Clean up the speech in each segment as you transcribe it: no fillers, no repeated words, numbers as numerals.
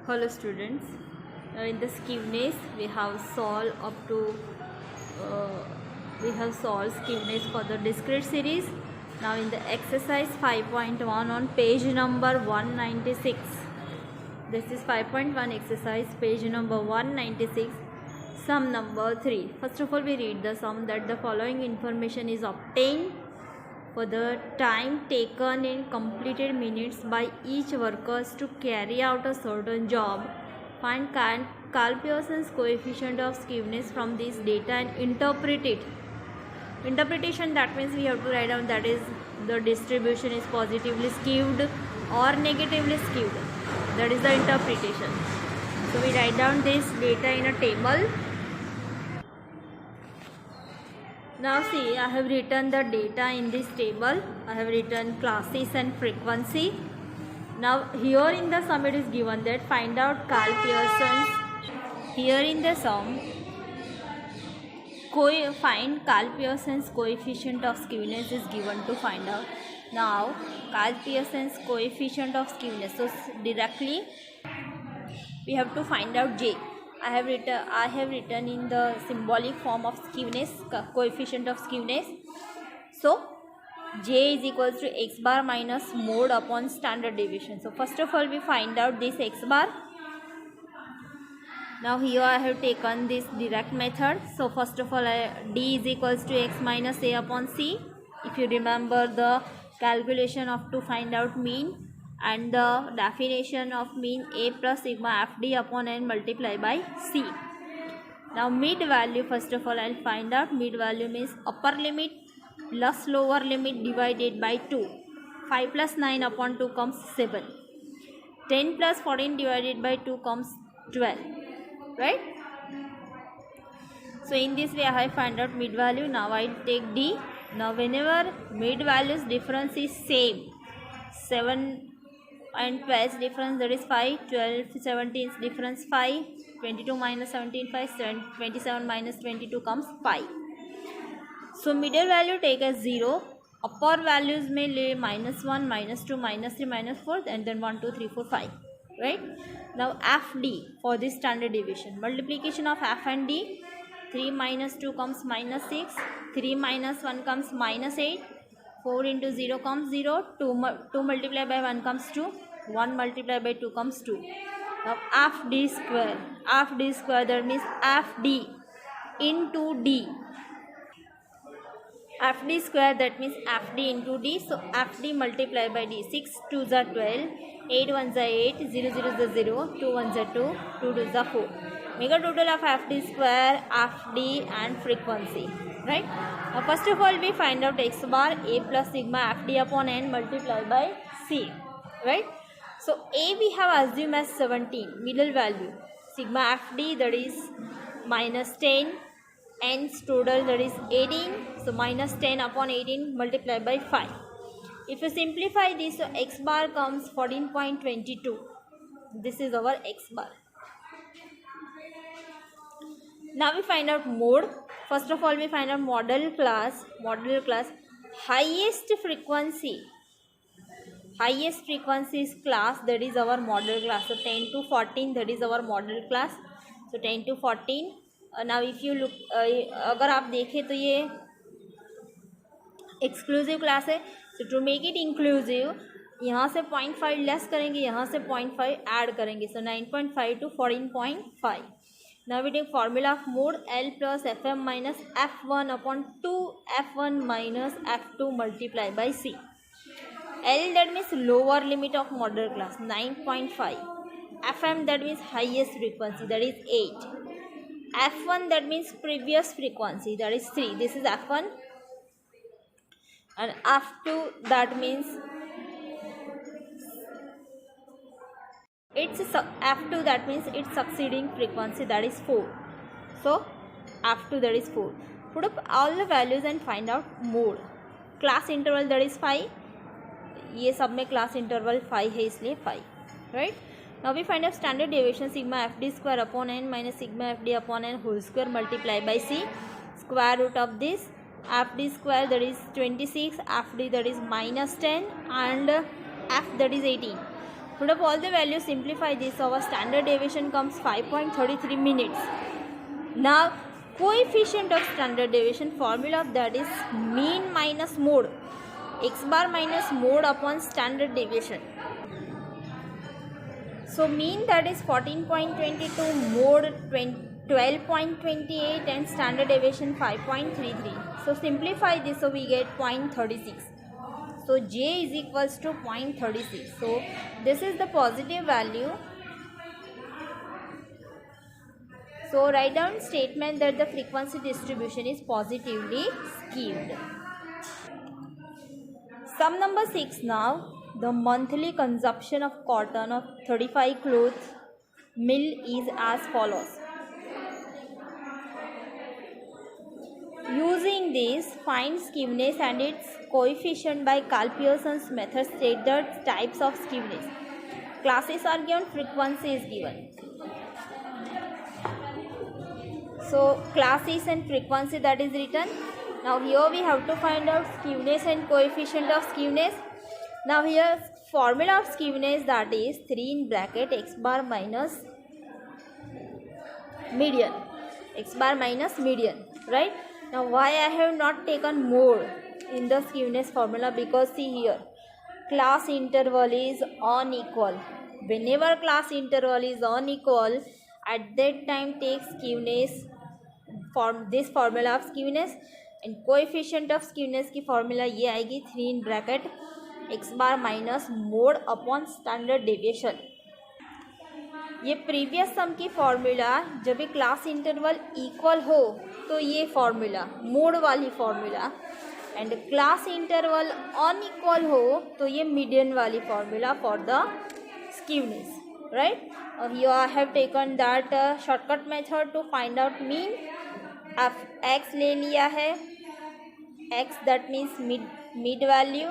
Hello students, in this Q&As we have solved Q&As for the discrete series. Now in the exercise 5.1 on page number 196. This is 5.1 exercise, page number 196, sum number 3. First of all, we read the sum that the following information is obtained for the time taken in completed minutes by each workers to carry out a certain job. Find Carl Pearson's coefficient of skewness from this data and interpret it. Interpretation, that means we have to write down that is the distribution is positively skewed or negatively skewed. That is the interpretation. So we write down this data in a table. Now see, I have written the data in this table. I have written classes and frequency. Now here in the sum it is given that find out Carl Pearson's. Here in the sum, find Carl Pearson's coefficient of skewness is given to find out. Now Carl Pearson's coefficient of skewness. So directly we have to find out J. I have written in the symbolic form of skewness, coefficient of skewness. So J is equals to x bar minus mode upon standard deviation. So first of all we find out this x bar. Now here I have taken this direct method. So first of all D is equals to x minus a upon c. If you remember the calculation of to find out mean, and the definition of mean a plus sigma fd upon n multiplied by c. Now mid value, first of all I will find out. Mid value means upper limit plus lower limit divided by 2. 5 plus 9 upon 2 comes 7. 10 plus 14 divided by 2 comes 12. Right? So in this way I have found out mid value. Now I will take D. Now whenever mid values difference is same, 7 and 12 difference, that is 5, 12 17 difference 5, 22 minus 17 5, 27 minus 22 comes 5. So middle value take as 0, upper values may lay minus 1, minus 2, minus 3, minus 4, and then 1 2 3 4 5. Right? Now FD for this standard deviation, multiplication of F and D, 3 minus 2 comes minus 6, 3 minus 1 comes minus 8, 4 into 0 comes 0, 2 multiplied by 1 comes 2, 1 multiplied by 2 comes 2. Now FD square, that means FD into D. FD square, that means FD into D. So FD multiplied by D, 6 2s are 12, 8 1s are 8, 0 0s are 0, 2 1s are 2, 2 2s are 4. Make a total of FD square, FD and frequency. Right? Now first of all we find out x bar, a plus sigma FD upon n multiplied by c. Right? So a we have assumed as 17, middle value. Sigma FD, that is minus 10, n's total, that is 18. So minus 10 upon 18 multiplied by 5. If you simplify this, so x bar comes 14.22. This is our x bar. Now we find out mode. First of all we find out model class, highest frequency is class, that is our model class. So 10 to 14, that is our model class. So 10 to 14. Now if you look, अगर आप देखें तो ये exclusive class है. So to make it inclusive, यहाँ से 0.5 less करेंगे, यहाँ से 0.5 ऐड करेंगे. So 9.5 to 14.5. Now we take formula of mode, L plus Fm minus F1 upon 2 F1 minus F2 multiplied by C. L, that means lower limit of model class, 9.5. Fm, that means highest frequency, that is 8. F1, that means previous frequency, that is 3. This is F1. And F2, that means it's F2, that means its succeeding frequency, that is 4. So F2, that is 4. Put up all the values and find out mode. Class interval, that is 5. ये सब में class interval 5 है, इसलिए 5. Right? Now we find out standard deviation, sigma FD square upon n minus sigma FD upon n whole square multiplied by c. Square root of this FD square, that is 26, FD, that is minus 10, and F, that is 18. Put up all the values, simplify this. Our standard deviation comes 5.33 minutes. Now coefficient of standard deviation formula of that is mean minus mode, x bar minus mode upon standard deviation. So mean, that is 14.22, mode 12.28 and standard deviation 5.33. So simplify this, so we get 0.36. So J is equals to 0.36. So this is the positive value. So write down statement that the frequency distribution is positively skewed. Sum number 6 now. The monthly consumption of cotton of 35 cloth mill is as follows. Using this, find skewness and its coefficient by Carl Pearson's method. State the types of skewness. Classes are given, frequency is given. So classes and frequency, that is written. Now here we have to find out skewness and coefficient of skewness. Now here formula of skewness, that is 3 in bracket x bar minus median. X bar minus median, right? Now why I have not taken mode in the skewness formula? Because see here, class interval is unequal. Whenever class interval is unequal, at that time take skewness, form this formula of skewness, and coefficient of skewness की formula ये आएगी 3 in bracket x bar minus mode upon standard deviation. ये previous सम की formula, जब भी class interval equal हो तो ये फॉर्मूला मोड वाली formula, and class interval unequal हो तो ये मीडियन वाली formula for the skewness, right. Here I have taken that shortcut method to find out mean. X ले लिया है, X that means mid value.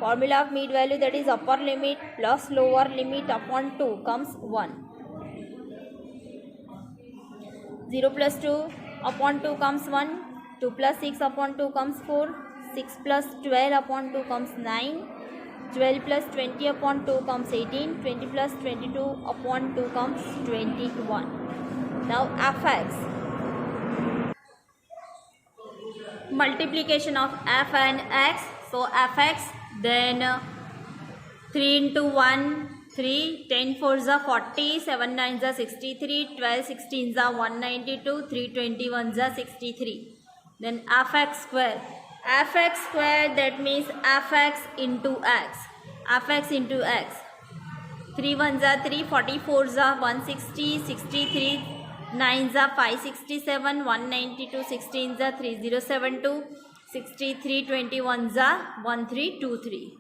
Formula of mid value, that is upper limit plus lower limit upon 2 comes 1. 0 plus 2 upon 2 comes 1. 2 plus 6 upon 2 comes 4. 6 plus 12 upon 2 comes 9. 12 plus 20 upon 2 comes 18. 20 plus 22 upon 2 comes 21. Now fx. Multiplication of f and x. So fx, then 3 into 1 3, 10 4s are 40, 7 9s are 63, 12 16s are 192, 3 21s are 63. Then fx square. Fx square, that means fx into x. Fx into x. 3 1s are 3, 44s are 160, 63, 9s are 567, 192, 16s are 3072, 63 21s are 1323.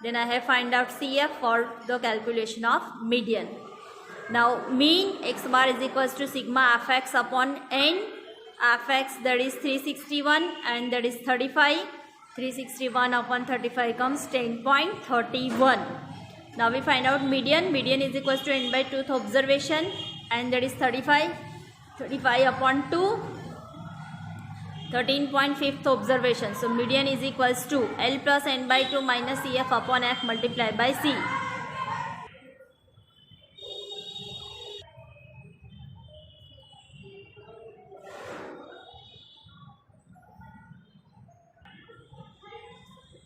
Then I have find out CF for the calculation of median. Now mean x bar is equals to sigma fx upon n. Fx, that is 361 and that is 35. 361 upon 35 comes 10.31. Now we find out median. Median is equals to n by 2th observation and that is 35. 35 upon 2, 13.5th observation. So median is equals to L plus n by 2 minus CF upon F multiplied by C.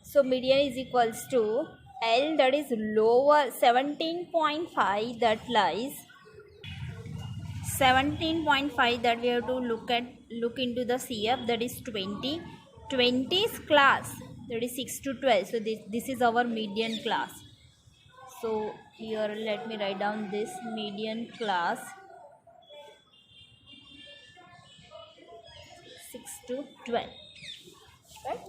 So median is equals to L, that is lower 17.5, that lies 17.5, that we have to look into the CF, that is 20. 20 is class, that is 6 to 12. So this is our median class. So here let me write down this median class 6 to 12, right?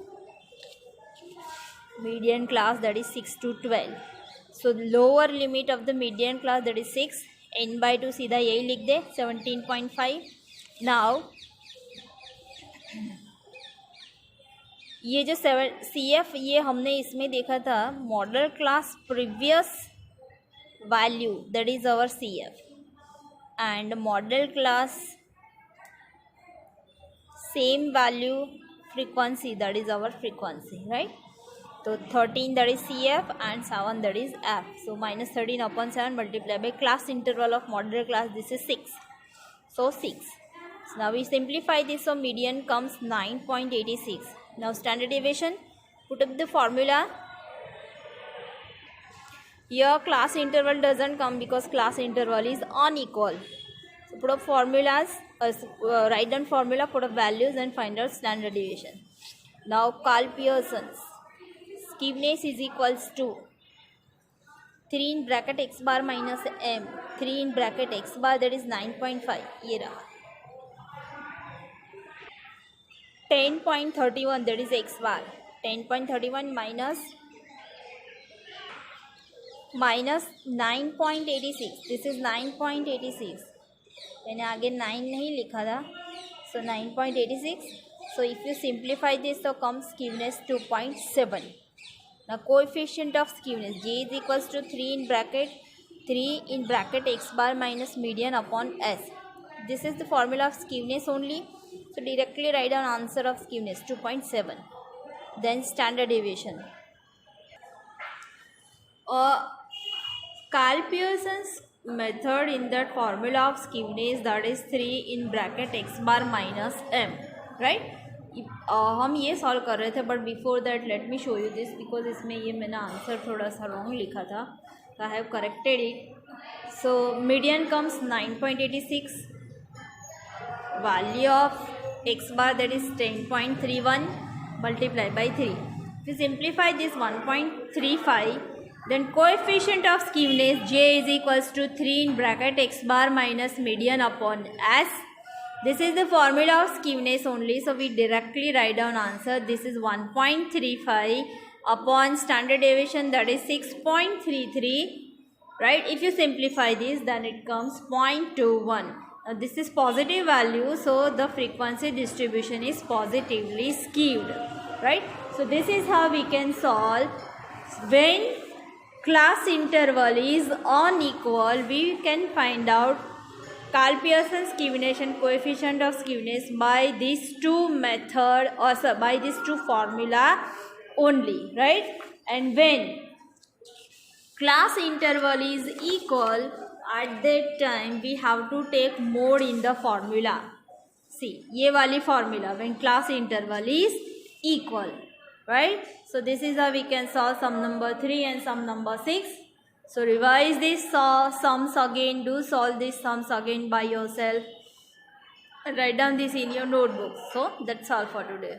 Median class, that is 6 to 12. So lower limit of the median class, that is 6. n by 2 सीधा यही लिख दे 17.5. Now ये जो CF, ये हमने इसमें देखा था modal class previous value, that is our CF, and modal class same value frequency, that is our frequency, right. So 13 that is CF and 7 that is F. So minus 13 upon 7 multiplied by class interval of moderate class, this is 6. So 6. So now we simplify this, so median comes 9.86. Now standard deviation, put up the formula. Here class interval doesn't come because class interval is unequal. So put up formulas, write down formula, put up values and find out standard deviation. Now Karl Pearson's skewness is equals to 3 in bracket x bar minus m, 3 in bracket x bar, that is 9.5. ये रहा 10.31, that is x bar, 10.31 minus 9.86, this is 9.86. मैंने आगे 9 नहीं लिखा था, so 9.86. So if you simplify this, so comes skewness 2.7. Now coefficient of skewness, J is equals to 3 in bracket x bar minus median upon S. This is the formula of skewness only. So directly write down answer of skewness 2.7. Then standard deviation. Karl Pearson's method in that formula of skewness, that is 3 in bracket x bar minus m, right? हम ये solve कर रहे थे, but before that let me show you this, because इसमें ये मैंने answer थोड़ा सा रॉन्ग लिखा था, तो I have corrected it. So median comes 9.86, value of x bar that is 10.31 multiplied by 3. If you simplify this 1.35, then coefficient of skewness J is equals to 3 in bracket x bar minus median upon S. This is the formula of skewness only, so we directly write down answer. This is 1.35 upon standard deviation, that is 6.33, right? If you simplify this, then it comes 0.21. Now this is positive value, so the frequency distribution is positively skewed, right? So this is how we can solve. When class interval is unequal, we can find out Karl Pearson's skewness and coefficient of skewness by these two method, or by these two formula only, right? And when class interval is equal, at that time we have to take mode in the formula. See, ये वाली formula, when class interval is equal, right? So this is how we can solve sum number 3 and sum number 6. So revise these sums again, do solve these sums again by yourself and write down this in your notebook. So that's all for today.